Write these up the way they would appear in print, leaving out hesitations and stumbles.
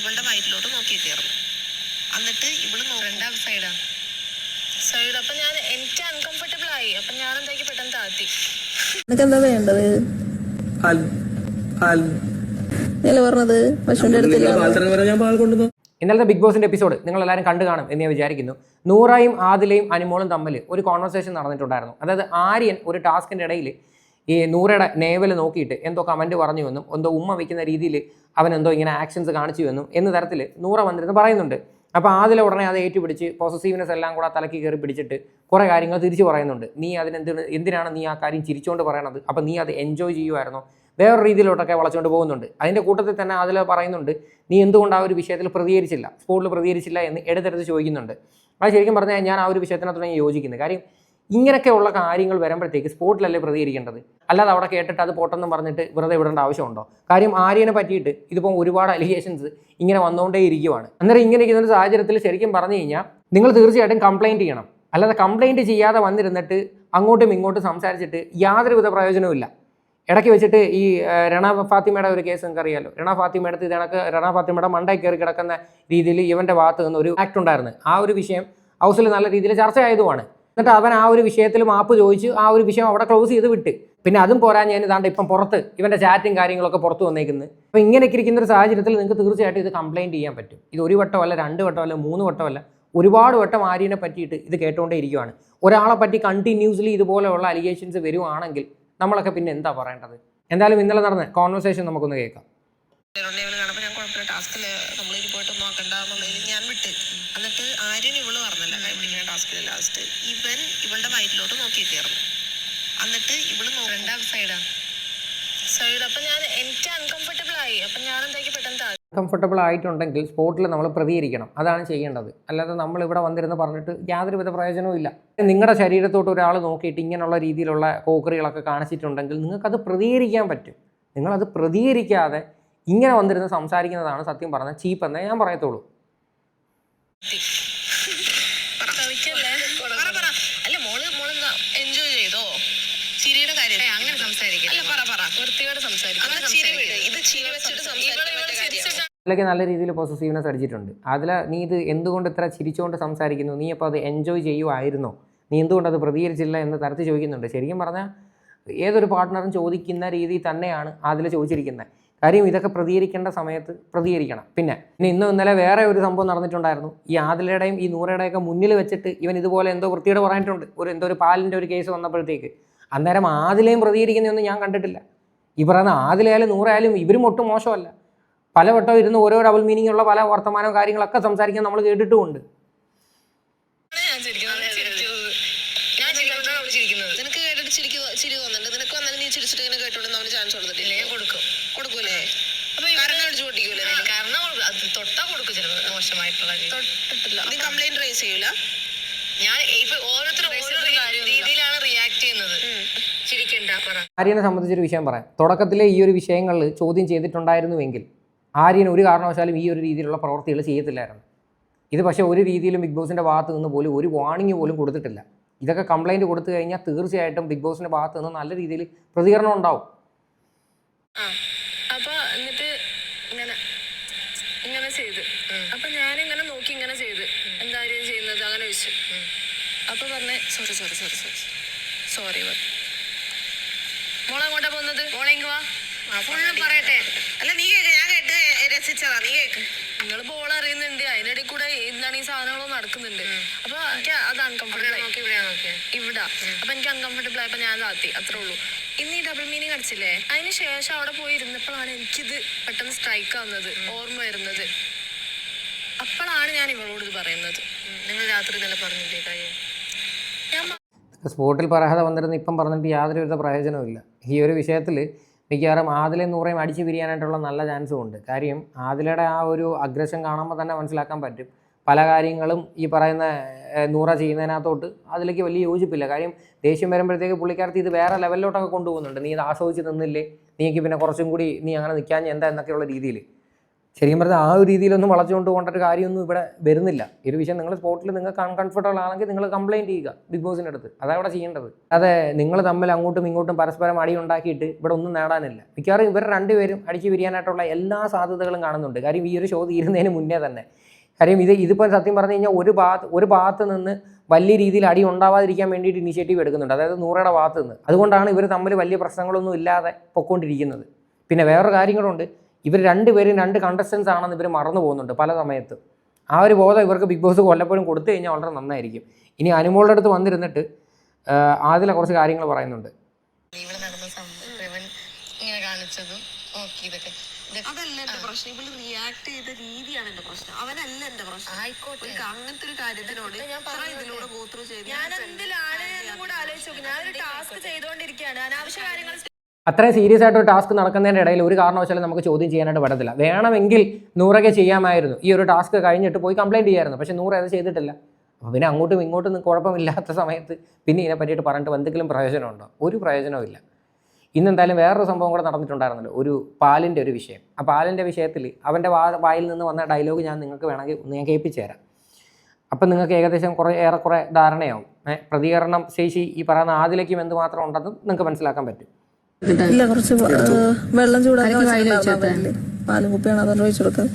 ഇവളുടെ വയറ്റിലോട്ട് നോക്കിയിട്ടായിരുന്നു. എന്നിട്ട് ഇവള് രണ്ടാം സൈഡ് അപ്പൊ ഞാൻ എനിക്ക് അൺകംഫർട്ടബിൾ ആയി. അപ്പൊ ഞാൻ എന്താക്കി പെട്ടെന്ന് താത്തി. എന്താ വേണ്ടത് പറഞ്ഞത് പശുവിന്റെ അടുത്ത്. ഇന്നലത്തെ ബിഗ് ബോസിന്റെ എപ്പിസോഡ് നിങ്ങൾ എല്ലാവരും കണ്ടു കാണും എന്ന് ഞാൻ വിചാരിക്കുന്നു. നൂറയും ആദിലയും അനുമോളും തമ്മിൽ ഒരു കോൺവെർസേഷൻ നടന്നിട്ടുണ്ടായിരുന്നു. അതായത് ആര്യൻ ഒരു ടാസ്കിന്റെ ഇടയിൽ ഈ നൂറയുടെ നേവൽ നോക്കിയിട്ട് എന്തോ കമന്റ് പറഞ്ഞു എന്നും എന്തോ ഉമ്മ വയ്ക്കുന്ന രീതിയിൽ അവൻ എന്തോ ഇങ്ങനെ ആക്ഷൻസ് കാണിച്ചു എന്നും എന്ന തരത്തിൽ നൂറ വന്നിരുന്ന് പറയുന്നുണ്ട്. അപ്പോൾ ആദില ഉടനെ അത് ഏറ്റുപിടിച്ച് പോസസീവ്നെസ് എല്ലാം കൂടെ തലക്ക് കയറി പിടിച്ചിട്ട് കുറേ കാര്യങ്ങൾ തിരിച്ചു പറയുന്നുണ്ട്. നീ എന്തിനാണ് നീ ആ കാര്യം ചിരിച്ചുകൊണ്ട് പറയണത്? അപ്പം നീ അത് എൻജോയ് ചെയ്യുമായിരുന്നോ? വേറെ രീതിയിലോട്ടൊക്കെ വളച്ചുകൊണ്ട് പോകുന്നുണ്ട്. അതിൻ്റെ കൂട്ടത്തിൽ തന്നെ അതിൽ പറയുന്നുണ്ട്, നീ എന്തുകൊണ്ട് ആ ഒരു വിഷയത്തിൽ പ്രതികരിച്ചില്ല, സ്പോട്ടിൽ പ്രതികരിച്ചില്ല എന്ന് എടുത്തെടുത്ത് ചോദിക്കുന്നുണ്ട്. അത് ശരിക്കും പറഞ്ഞാൽ ഞാൻ ആ ഒരു വിഷയത്തിനകത്ത് യോജിക്കുന്നത്. കാര്യം ഇങ്ങനെയൊക്കെയുള്ള കാര്യങ്ങൾ വരുമ്പോഴത്തേക്ക് സ്പോട്ടിലല്ലേ പ്രതികരിക്കേണ്ടത്, അല്ലാതെ അവിടെ കേട്ടിട്ട് അത് പോട്ടെന്നും പറഞ്ഞിട്ട് വെറുതെ വിടേണ്ട ആവശ്യമുണ്ടോ? കാര്യം ആര്യനെ പറ്റിയിട്ട് ഇതിപ്പോൾ ഒരുപാട് അലിഗേഷൻസ് ഇങ്ങനെ വന്നുകൊണ്ടേ ഇരിക്കുവാണ്. അന്നേരം ഇങ്ങനെ ഇരിക്കുന്ന ഒരു സാഹചര്യത്തിൽ ശരിക്കും പറഞ്ഞു കഴിഞ്ഞാൽ നിങ്ങൾ തീർച്ചയായിട്ടും കംപ്ലയിൻറ്റ് ചെയ്യണം. അല്ലാതെ കംപ്ലയിൻറ്റ് ചെയ്യാതെ വന്നിരുന്നിട്ട് അങ്ങോട്ടും ഇങ്ങോട്ടും സംസാരിച്ചിട്ട് യാതൊരുവിധ പ്രയോജനവും. ഇടയ്ക്ക് വെച്ചിട്ട് ഈ രണ ഫാത്തിമയുടെ ഒരു കേസ് നിങ്ങൾക്ക് അറിയാമല്ലോ. രണ ഫാത്തിമ എടുത്ത് ഇതണക്ക് രണ ഫാത്തിമയുടെ മണ്ടായി കയറി കിടക്കുന്ന രീതിയിൽ ഇവൻ്റെ ഭാഗത്ത് നിന്ന് ഒരു ആക്ട് ഉണ്ടായിരുന്നു. ആ ഒരു വിഷയം ഹൗസിൽ നല്ല രീതിയിൽ ചർച്ചയായതുമാണ്. എന്നിട്ട് അവൻ ആ ഒരു വിഷയത്തിൽ മാപ്പ് ചോദിച്ച് ആ ഒരു വിഷയം അവിടെ ക്ലോസ് ചെയ്ത് വിട്ട്. പിന്നെ അതും പോരാ, ഞാൻ ഇതാണ്ട് ഇപ്പം പുറത്ത് ഇവൻ്റെ ചാറ്റും കാര്യങ്ങളൊക്കെ പുറത്ത് വന്നേക്കുന്നത്. അപ്പോൾ ഇങ്ങനെയൊക്കെ ഇരിക്കുന്ന ഒരു സാഹചര്യത്തിൽ നിങ്ങൾക്ക് തീർച്ചയായിട്ടും ഇത് കംപ്ലയിൻറ്റ് ചെയ്യാൻ പറ്റും. ഇത് ഒരു വട്ടമല്ല, 2 വട്ടമല്ല, 3 വട്ടമല്ല, ഒരുപാട് വട്ടം ആര്യനെ പറ്റിയിട്ട് ഇത് കേട്ടുകൊണ്ടേ ഇരിക്കുകയാണ്. ഒരാളെ പറ്റി കണ്ടിന്യൂസ്ലി ഇതുപോലെയുള്ള അലിഗേഷൻസ് വരുവാണെങ്കിൽ നമ്മളൊക്കെ പിന്നെ എന്താ പറയേണ്ടത്? എന്തായാലും ഇന്നലെ നടന്ന കോൺവെർസേഷൻ നമുക്കൊന്ന് കേൾക്കാം. ഞാൻ കുഴപ്പമില്ല, ടാസ്കില് നമ്മളിനി പോയിട്ട് നോക്കണ്ട എന്നുള്ളതിൽ ഞാൻ വിട്ട്. എന്നിട്ട് ആര്യൻ ഇവള് പറഞ്ഞല്ല കൈപിടിക്കുന്ന ടാസ്കില് ലാസ്റ്റ് ഇവളുടെ വയറ്റിലോട്ട് നോക്കിയിട്ടായിരുന്നു. എന്നിട്ട് ഇവള് രണ്ടാം സൈഡ് അപ്പൊ ഞാൻ എനിക്ക് അൺകംഫർട്ടബിൾ ആയി. അപ്പൊ ഞാൻ എന്താക്കി പെട്ടെന്ന് കംഫർട്ടബിൾ ആയിട്ടുണ്ടെങ്കിൽ സ്പോട്ടിൽ നമ്മൾ പ്രതികരിക്കണം. അതാണ് ചെയ്യേണ്ടത്. അല്ലാതെ നമ്മൾ ഇവിടെ വന്നിരുന്ന് പറഞ്ഞിട്ട് യാതൊരുവിധ പ്രയോജനവും ഇല്ല. നിങ്ങളുടെ ശരീരത്തോട്ട് ഒരാൾ നോക്കിയിട്ട് ഇങ്ങനെയുള്ള രീതിയിലുള്ള പോക്കറികളൊക്കെ കാണിച്ചിട്ടുണ്ടെങ്കിൽ നിങ്ങൾക്കത് പ്രതികരിക്കാൻ പറ്റും. നിങ്ങളത് പ്രതികരിക്കാതെ ഇങ്ങനെ വന്നിരുന്ന് സംസാരിക്കുന്നതാണ് സത്യം പറഞ്ഞാൽ ചീപ്പ് എന്നേ ഞാൻ പറയത്തുള്ളൂ. എൻജോയ് ചെയ്തോ ചിരിയുടെ കാര്യം അങ്ങനെ സംസാരിക്കാം. അതിലൊക്കെ നല്ല രീതിയിൽ പോസസീവ്നെസ് അടിച്ചിട്ടുണ്ട്. അതിൽ നീ ഇത് എന്തുകൊണ്ട് ഇത്ര ചിരിച്ചുകൊണ്ട് സംസാരിക്കുന്നു, നീ അപ്പോൾ അത് എൻജോയ് ചെയ്യുമായിരുന്നോ, നീ എന്തുകൊണ്ട് അത് പ്രതികരിച്ചില്ല എന്ന് തരത്തിൽ ചോദിക്കുന്നുണ്ട്. ശരിക്കും പറഞ്ഞാൽ ഏതൊരു പാർട്ട്ണറും ചോദിക്കുന്ന രീതിയിൽ തന്നെയാണ് അതിൽ ചോദിച്ചിരിക്കുന്നത്. കാര്യം ഇതൊക്കെ പ്രതികരിക്കേണ്ട സമയത്ത് പ്രതികരിക്കണം. പിന്നെ ഇന്നും ഇന്നലെ വേറെ ഒരു സംഭവം നടന്നിട്ടുണ്ടായിരുന്നു. ഈ ആദിലയുടെയും ഈ നൂറയുടെയൊക്കെ മുന്നിൽ വെച്ചിട്ട് ഇവൻ ഇതുപോലെ എന്തോ വൃത്തിയോട് പറഞ്ഞിട്ടുണ്ട്. എന്തോ ഒരു പാലിൻ്റെ ഒരു കേസ് വന്നപ്പോഴത്തേക്ക് അന്നേരം ആദിലയും പ്രതികരിക്കുന്നതൊന്നും ഞാൻ കണ്ടിട്ടില്ല. ഈ പറയുന്ന ആദിലയായാലും നൂറായാലും ഇവരും ഒട്ടും മോശമല്ല. പലവട്ടം ഇരുന്ന് ഓരോ ഡബിൾ മീനിങ് ഉള്ള പല വർത്തമാനവും കാര്യങ്ങളൊക്കെ സംസാരിക്കാൻ നമ്മൾ കേട്ടിട്ടുമുണ്ട്. ആര്യനെ സംബന്ധിച്ചൊരു വിഷയം പറയാം. തുടക്കത്തിലെ ഈ ഒരു വിഷയങ്ങളിൽ ചോദ്യം ചെയ്തിട്ടുണ്ടായിരുന്നുവെങ്കിൽ ആര്യൻ ഒരു കാരണവശാലും ഈ ഒരു രീതിയിലുള്ള പ്രവൃത്തികൾ ചെയ്യത്തില്ലായിരുന്നു. ഇത് പക്ഷേ ഒരു രീതിയിലും ബിഗ് ബോസിൻ്റെ ഭാഗത്ത് നിന്ന് പോലും ഒരു വാർണിംഗ് പോലും കൊടുത്തിട്ടില്ല. ഇതൊക്കെ കംപ്ലയിൻറ്റ് കൊടുത്തു കഴിഞ്ഞാൽ തീർച്ചയായിട്ടും ബിഗ് ബോസിൻ്റെ ഭാഗത്ത് നിന്ന് നല്ല രീതിയിൽ പ്രതികരണം ഉണ്ടാവും. അപ്പോൾ എന്നിട്ട് ഇങ്ങനെ ചെയ്ത് അപ്പം ഞാനിങ്ങനെ നോക്കി ഇങ്ങനെ ചെയ്ത് എന്താ ചെയ്യുന്നത് അങ്ങനെ വെച്ചു. അപ്പോൾ പറഞ്ഞേ സോറി മോളെ അങ്ങോട്ടാ പോകുന്നത്, മോളെങ്ക് വാ ഫുള്ളും പറയട്ടെ. അല്ല നീ കേക്ക്, ഞാൻ കേട്ട് രസിച്ചതാ, നീ കേക്ക്. നിങ്ങൾ ബോൾ അറിയുന്നുണ്ട്, അതിനിടയിൽ കൂടെ എന്താണ് ഈ സാധനങ്ങളൊന്നും നടക്കുന്നുണ്ട്. അപ്പൊ എനിക്ക് അത് അൺകംഫർട്ടബിൾ ഇവിടെ. അപ്പൊ എനിക്ക് അൺകംഫർട്ടബിൾ ആയപ്പോ ഞാൻ താത്തി, അത്രേ ഉള്ളൂ. ഇന്ന് ഈ ഡബിൾ മീനിങ് അടിച്ചില്ലേ, അതിന് ശേഷം അവിടെ പോയി ഇരുന്നപ്പോഴാണ് എനിക്കിത് പെട്ടെന്ന് സ്ട്രൈക്ക് ആവുന്നത്, ഓർമ്മ വരുന്നത്. അപ്പോഴാണ് ഞാൻ ഇവളോട് ഇത് പറയുന്നത്. നിങ്ങൾ രാത്രി തന്നെ പറഞ്ഞില്ലേ കാര്യം. സ്പോട്ടിൽ പറയാതെ വന്നിരുന്ന് ഇപ്പം പറഞ്ഞിട്ട് യാതൊരുവിധ പ്രയോജനവും. ഈ ഒരു വിഷയത്തിൽ മിക്കവാറും ആദിലയും നൂറയും അടിച്ചു പിരിയാനായിട്ടുള്ള നല്ല ചാൻസും ഉണ്ട്. കാര്യം ആദിലയുടെ ആ ഒരു അഗ്രഷൻ കാണുമ്പോൾ തന്നെ മനസ്സിലാക്കാൻ പറ്റും പല കാര്യങ്ങളും ഈ പറയുന്ന നൂറ ചെയ്യുന്നതിനകത്തോട്ട് അതിലേക്ക് വലിയ യോജിപ്പില്ല. കാര്യം ദേഷ്യം വരുമ്പോഴത്തേക്ക് പുള്ളിക്കാരത്തി ഇത് വേറെ ലെവലിലോട്ടൊക്കെ കൊണ്ടുപോകുന്നുണ്ട്. നീ ഇത് ആസ്വദിച്ച് നിന്നില്ലേ, നീക്ക് പിന്നെ കുറച്ചും കൂടി നീ അങ്ങനെ നിൽക്കാൻ എന്താ എന്നൊക്കെയുള്ള രീതിയിൽ ശരിക്കും പറഞ്ഞാൽ ആ ഒരു രീതിയിലൊന്നും വളച്ചുകൊണ്ട് പോകേണ്ട ഒരു കാര്യമൊന്നും ഇവിടെ വരുന്നില്ല. ഈ ഒരു വിഷയം നിങ്ങൾ സ്പോട്ടിൽ നിങ്ങൾക്ക് അൺകംഫർട്ടബിൾ ആണെങ്കിൽ നിങ്ങൾ കംപ്ലയിൻറ്റ് ചെയ്യുക ബിഗ് ബോസിൻ്റെ അടുത്ത്. അതാണ് ഇവിടെ ചെയ്യേണ്ടത്. അതെ നിങ്ങൾ തമ്മിൽ അങ്ങോട്ടും ഇങ്ങോട്ടും പരസ്പരം അടി ഉണ്ടാക്കിയിട്ട് ഇവിടെ ഒന്നും നേടാനില്ല. മിക്കവാറും ഇവർ രണ്ടുപേരും അടിച്ച് പിരിയാനായിട്ടുള്ള എല്ലാ സാധ്യതകളും കാണുന്നുണ്ട്. കാര്യം ഈ ഒരു ഷോ തീരുന്നതിന് മുന്നേ തന്നെ. കാര്യം ഇതിപ്പോൾ സത്യം പറഞ്ഞു കഴിഞ്ഞാൽ ഒരു ഭാഗത്ത് നിന്ന് വലിയ രീതിയിൽ അടി ഉണ്ടാവാതിരിക്കാൻ വേണ്ടിയിട്ട് ഇനിഷ്യേറ്റീവ് എടുക്കുന്നുണ്ട്, അതായത് നൂറയുടെ ഭാഗത്ത് നിന്ന്. അതുകൊണ്ടാണ് ഇവർ തമ്മിൽ വലിയ പ്രശ്നങ്ങളൊന്നും ഇല്ലാതെ പൊയ്ക്കൊണ്ടിരിക്കുന്നത്. പിന്നെ വേറൊരു കാര്യങ്ങളുണ്ട്, ഇവർ രണ്ടുപേരും 2 കണ്ടസ്റ്റൻസ് ആണെന്ന് ഇവർ മറന്നു പോകുന്നുണ്ട് പല സമയത്തും. ആ ഒരു ബോധം ഇവർക്ക് ബിഗ് ബോസ് കൊല്ലപ്പോഴും കൊടുത്തു കഴിഞ്ഞാൽ വളരെ നന്നായിരിക്കും. ഇനി അനുമോളുടെ അടുത്ത് വന്നിരുന്നിട്ട് ആദില കുറച്ച് കാര്യങ്ങൾ പറയുന്നുണ്ട്. ഇവിടെ നടന്ന സംഭവം ഇങ്ങനെ കാണിച്ചതും ഇതൊക്കെ അതല്ല എന്റെ പ്രശ്നം. ഇവള് റിയാക്ട് ചെയ്ത രീതിയാണ് എന്റെ പ്രശ്നം. അവനല്ല എന്റെ പ്രശ്നം. ആയിക്കോട്ടെ, അങ്ങനത്തെ ഒരു കാര്യത്തിനോട് ഇതിലൂടെ ഗോത്രൂ ചെയ്ത് ഞാൻ എന്തിലാണ് കൂടെ ആലോചിച്ചു നോക്കി. ഞാനൊരു ടാസ്ക് ചെയ്തുകൊണ്ടിരിക്കുകയാണ്, അനാവശ്യ കാര്യങ്ങൾ. അത്രയും സീരിയസ് ആയിട്ട് ഒരു ടാസ്ക് നടക്കുന്നതിൻ്റെ ഇടയിൽ ഒരു കാരണവശാലും നമുക്ക് ചോദ്യം ചെയ്യാനായിട്ട് പറ്റത്തില്ല. വേണമെങ്കിൽ നൂറൊക്കെ ചെയ്യാമായിരുന്നു, ഈ ഒരു ടാസ്ക് കഴിഞ്ഞിട്ട് പോയി കംപ്ലയിൻറ്റ് ചെയ്യായിരുന്നു. പക്ഷേ നൂറ് അത് ചെയ്തിട്ടില്ല. അപ്പോൾ പിന്നെ അങ്ങോട്ടും ഇങ്ങോട്ടും കുഴപ്പമില്ലാത്ത സമയത്ത് പിന്നെ ഇതിനെ പറ്റിയിട്ട് പറഞ്ഞിട്ട് എന്തെങ്കിലും പ്രയോജനമുണ്ടോ? ഒരു പ്രയോജനവും ഇല്ല. ഇന്നെന്തായാലും വേറൊരു സംഭവം കൂടെ നടന്നിട്ടുണ്ടായിരുന്നല്ലോ, ഒരു പാലിൻ്റെ ഒരു വിഷയം. ആ പാലിൻ്റെ വിഷയത്തിൽ അവൻ്റെ വായിൽ നിന്ന് വന്ന ഡയലോഗ് ഞാൻ നിങ്ങൾക്ക് വേണമെങ്കിൽ ഞാൻ കേൾപ്പിച്ചു തരാം. അപ്പം നിങ്ങൾക്ക് ഏകദേശം ഏറെക്കുറെ ധാരണയാവും. പ്രതികരണം ശേഷി ഈ പറയുന്ന ആദിലേക്കും എന്തുമാത്രം ഉണ്ടെന്നും നിങ്ങൾക്ക് മനസ്സിലാക്കാൻ പറ്റും. ഇല്ല, കുറച്ച് വെള്ളം ചൂടാക്കി പാലും കുപ്പിയാണ് അതുകൊണ്ട് ഒഴിച്ചു കൊടുക്കാൻ.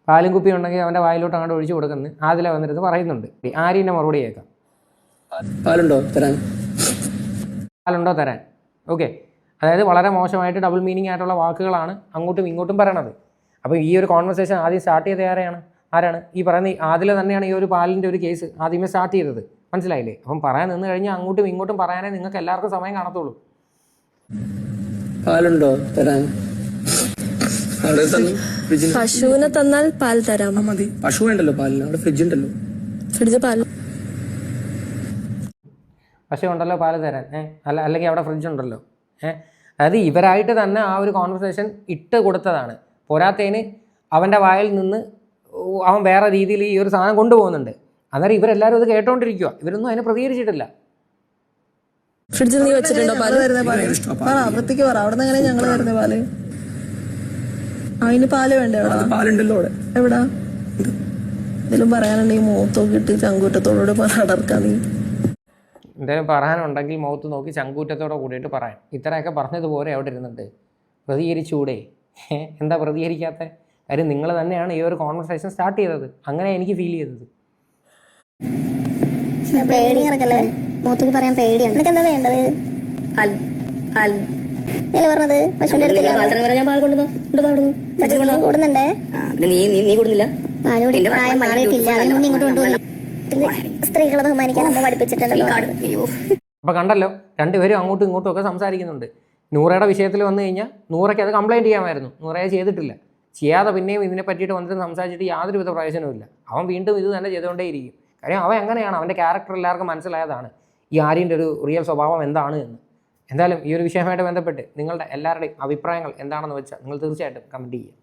പാലും കുപ്പി ഉണ്ടെങ്കിൽ അവൻ്റെ വായിലോട്ട് അങ്ങോട്ട് ഒഴിച്ചു കൊടുക്കുന്നത് ആദില വന്നിരുന്ന് പറയുന്നുണ്ട്. ആര്യൻ്റെ മറുപടി കേൾക്കാം. പാലുണ്ടോ തരാൻ? ഓക്കെ, അതായത് വളരെ മോശമായിട്ട് ഡബിൾ മീനിങ് ആയിട്ടുള്ള വാക്കുകളാണ് അങ്ങോട്ടും ഇങ്ങോട്ടും പറയണത്. അപ്പോൾ ഈ ഒരു കോൺവെർസേഷൻ ആദ്യം സ്റ്റാർട്ട് ചെയ്തത് ആരാണ്? ഈ പറയുന്ന ആദില തന്നെയാണ് ഈ ഒരു പാലിൻ്റെ ഒരു കേസ് ആദ്യമേ സ്റ്റാർട്ട് ചെയ്തത്. മനസ്സിലായില്ലേ? അപ്പം പറയാൻ നിന്ന് കഴിഞ്ഞാൽ അങ്ങോട്ടും ഇങ്ങോട്ടും പറയാനേ നിങ്ങൾക്ക് എല്ലാവർക്കും സമയം കാണത്തുള്ളൂ. പാലുണ്ടോ തരാൻ? പശുവിനെ തന്നാൽ പാൽ തരാം. മതി, പശു വേണ്ടല്ലോ പാലിന്, അവിടെ ഫ്രിഡ്ജ് ഉണ്ടല്ലോ. ഫ്രിഡ്ജ് പാൽ പക്ഷേ ഉണ്ടല്ലോ പാല് തരാൻ. അല്ലെങ്കിൽ അവിടെ ഫ്രിഡ്ജ് ഉണ്ടല്ലോ. അതായത് ഇവരായിട്ട് തന്നെ ആ ഒരു കോൺവെർസേഷൻ ഇട്ട് കൊടുത്തതാണ്. പോരാത്തതിന് അവൻ്റെ വായിൽ നിന്ന് അവൻ വേറെ രീതിയിൽ ഈ ഒരു സാധനം കൊണ്ടുപോകുന്നുണ്ട്. അന്നേരം ഇവരെല്ലാവരും അത് കേട്ടോണ്ടിരിക്കുക, ഇവരൊന്നും അതിനെ പ്രതികരിച്ചിട്ടില്ല. ഫ്രിഡ്ജിൽ നീ വെച്ചിട്ടുണ്ടോ പാല്? വൃത്തിക്ക് പറ, അവിടെ നിന്ന് എങ്ങനെ ഞങ്ങൾ വരുന്ന പാല്? അതിന് പാല് വേണ്ടേ? പാലുണ്ടല്ലോ അവിടെ. എവിടാ? എന്തെങ്കിലും പറയാനുണ്ടെങ്കിൽ മുഖത്തൊക്കെ ഇട്ട് ചങ്കൂറ്റത്തോടെ അടർക്കാ. നീ എന്തെങ്കിലും പറയാനുണ്ടെങ്കിൽ മുഖത്ത് നോക്കി ചങ്കൂറ്റത്തോടെ കൂടിയിട്ട് പറയാൻ. ഇത്രയൊക്കെ പറഞ്ഞതുപോലെ അവിടെ ഇരുന്നിട്ട് പ്രതികരിച്ചൂടെ? എന്താ പ്രതികരിക്കാത്ത കാര്യം? നിങ്ങൾ തന്നെയാണ് ഈ ഒരു കോൺവെർസേഷൻ സ്റ്റാർട്ട് ചെയ്തത്. അങ്ങനെ എനിക്ക് ഫീൽ ചെയ്തത്. പേടിയാണല്ലേ, മൂത്തേക്ക് പറയാൻ പേടിയാണ്. നിനക്ക് എന്താ വേണ്ടത്? പറഞ്ഞത് പശുവിന്റെ അടുത്ത് ഞാൻ പാൽ കൊണ്ടുവന്നു കൂടുന്നുണ്ടേ. നീ കൂടുന്നില്ല? പാലോടി പ്രായം മാറിയിട്ടില്ല, അതിനുമുന്നേ ഇങ്ങോട്ട് കൊണ്ടുപോയി. സ്ത്രീകളെ ബഹുമാനിക്കാൻ അമ്മ പഠിപ്പിച്ചിട്ടുണ്ടല്ലോ. അപ്പോൾ കണ്ടല്ലോ, രണ്ടുപേരും അങ്ങോട്ടും ഇങ്ങോട്ടും ഒക്കെ സംസാരിക്കുന്നുണ്ട്. നൂറയുടെ വിഷയത്തിൽ വന്നു കഴിഞ്ഞാൽ നൂറയ്ക്ക് അത് കംപ്ലയിൻറ്റ് ചെയ്യാമായിരുന്നു. നൂറയെ ചെയ്തിട്ടില്ല. ചെയ്യാതെ പിന്നെയും ഇതിനെ പറ്റിയിട്ട് വന്നിട്ട് സംസാരിച്ചിട്ട് യാതൊരുവിധ പ്രയോജനവുമില്ല. അവൻ വീണ്ടും ഇത് തന്നെ ചെയ്തുകൊണ്ടേയിരിക്കും. കാര്യം അവൻ എങ്ങനെയാണ്, അവൻ്റെ ക്യാരക്ടർ എല്ലാവർക്കും മനസ്സിലായതാണ് ഈ ആര്യൻ്റെ ഒരു റിയൽ സ്വഭാവം എന്താണ് എന്ന്. എന്തായാലും ഈ ഒരു വിഷയമായിട്ട് ബന്ധപ്പെട്ട് നിങ്ങളുടെ എല്ലാവരുടെയും അഭിപ്രായങ്ങൾ എന്താണെന്ന് വെച്ചാൽ നിങ്ങൾ തീർച്ചയായിട്ടും കമൻറ്റ് ചെയ്യുക.